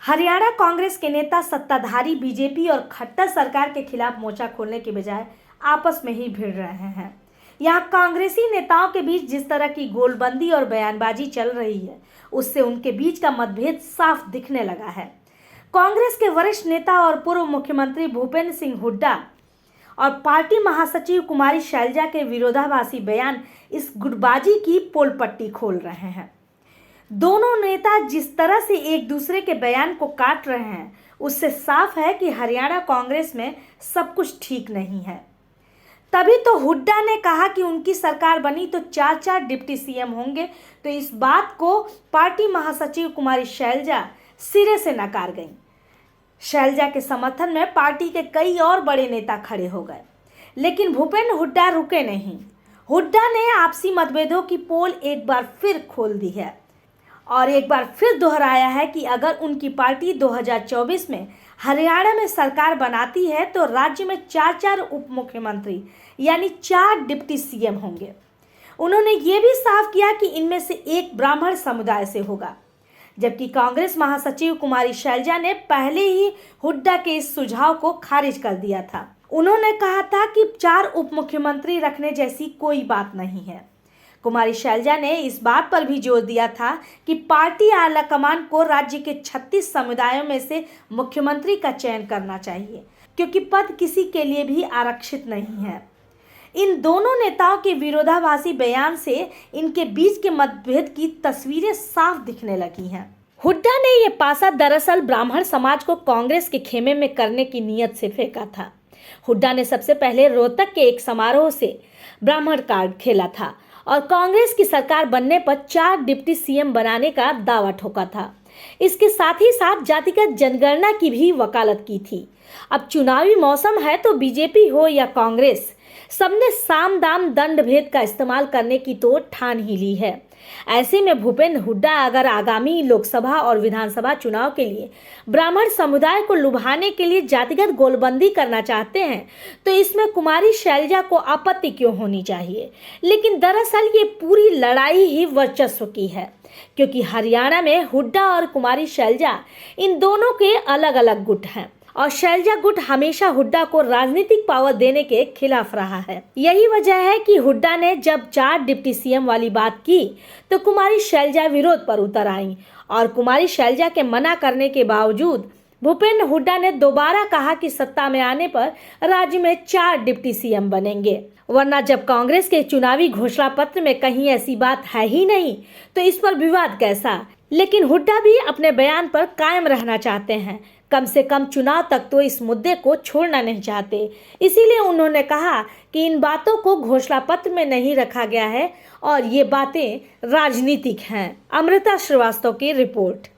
हरियाणा कांग्रेस के नेता सत्ताधारी बीजेपी और खट्टर सरकार के खिलाफ मोर्चा खोलने के बजाय आपस में ही भिड़ रहे हैं। यहाँ कांग्रेसी नेताओं के बीच जिस तरह की गोलबंदी और बयानबाजी चल रही है, उससे उनके बीच का मतभेद साफ दिखने लगा है। कांग्रेस के वरिष्ठ नेता और पूर्व मुख्यमंत्री भूपेंद्र सिंह हुड्डा और पार्टी महासचिव कुमारी शैलजा के विरोधाभासी बयान इस गुटबाजी की पोल पट्टी खोल रहे हैं। दोनों नेता जिस तरह से एक दूसरे के बयान को काट रहे हैं, उससे साफ है कि हरियाणा कांग्रेस में सब कुछ ठीक नहीं है। तभी तो हुड्डा ने कहा कि उनकी सरकार बनी तो 4 डिप्टी सीएम होंगे, तो इस बात को पार्टी महासचिव कुमारी शैलजा सिरे से नकार गईं। शैलजा के समर्थन में पार्टी के कई और बड़े नेता खड़े हो गए, लेकिन भूपेंद्र हुड्डा रुके नहीं। हुड्डा ने आपसी मतभेदों की पोल एक बार फिर खोल दी है और एक बार फिर दोहराया है कि अगर उनकी पार्टी 2024 में हरियाणा में सरकार बनाती है तो राज्य में 4 उप मुख्यमंत्री यानी 4 डिप्टी सीएम होंगे। उन्होंने ये भी साफ किया कि इनमें से एक ब्राह्मण समुदाय से होगा, जबकि कांग्रेस महासचिव कुमारी शैलजा ने पहले ही हुड्डा के इस सुझाव को खारिज कर दिया था। उन्होंने कहा था कि 4 उप मुख्यमंत्री रखने जैसी कोई बात नहीं है। कुमारी शैलजा ने इस बात पर भी जोर दिया था कि पार्टी आलाकमान को राज्य के 36 समुदायों में से मुख्यमंत्री का चयन करना चाहिए, क्योंकि पद किसी के लिए भी आरक्षित नहीं है। इन दोनों नेताओं के विरोधाभासी बयान से इनके बीच के मतभेद की तस्वीरें साफ दिखने लगी हैं। हुड्डा ने ये पासा दरअसल ब्राह्मण समाज को कांग्रेस के खेमे में करने की नीयत से फेंका था। हुड्डा ने सबसे पहले रोहतक के एक समारोह से ब्राह्मण कार्ड खेला था और कांग्रेस की सरकार बनने पर 4 डिप्टी सीएम बनाने का दावा ठोका था। इसके साथ ही साथ जातिगत जनगणना की भी वकालत की थी। अब चुनावी मौसम है तो बीजेपी हो या कांग्रेस, सबने साम दाम दंड भेद का इस्तेमाल करने की तो ठान ही ली है। ऐसे में भूपेंद्र हुड्डा अगर आगामी लोकसभा और विधानसभा चुनाव के लिए ब्राह्मण समुदाय को लुभाने के लिए जातिगत गोलबंदी करना चाहते हैं, तो इसमें कुमारी शैलजा को आपत्ति क्यों होनी चाहिए। लेकिन दरअसल ये पूरी लड़ाई ही वर्चस्व की है, क्योंकि हरियाणा में हुड्डा और कुमारी शैलजा इन दोनों के अलग अलग गुट हैं और शैलजा गुट हमेशा हुड्डा को राजनीतिक पावर देने के खिलाफ रहा है। यही वजह है कि हुड्डा ने जब 4 डिप्टी सीएम वाली बात की तो कुमारी शैलजा विरोध पर उतर आई और कुमारी शैलजा के मना करने के बावजूद भूपेंद्र हुड्डा ने दोबारा कहा कि सत्ता में आने पर राज्य में 4 डिप्टी सीएम बनेंगे, वरना जब कांग्रेस के चुनावी घोषणा पत्र में कहीं ऐसी बात है ही नहीं तो इस पर विवाद कैसा। लेकिन हुड्डा भी अपने बयान पर कायम रहना चाहते हैं, कम से कम चुनाव तक तो इस मुद्दे को छोड़ना नहीं चाहते। इसीलिए उन्होंने कहा कि इन बातों को घोषणा पत्र में नहीं रखा गया है और ये बातें राजनीतिक हैं। अमृता श्रीवास्तव की रिपोर्ट।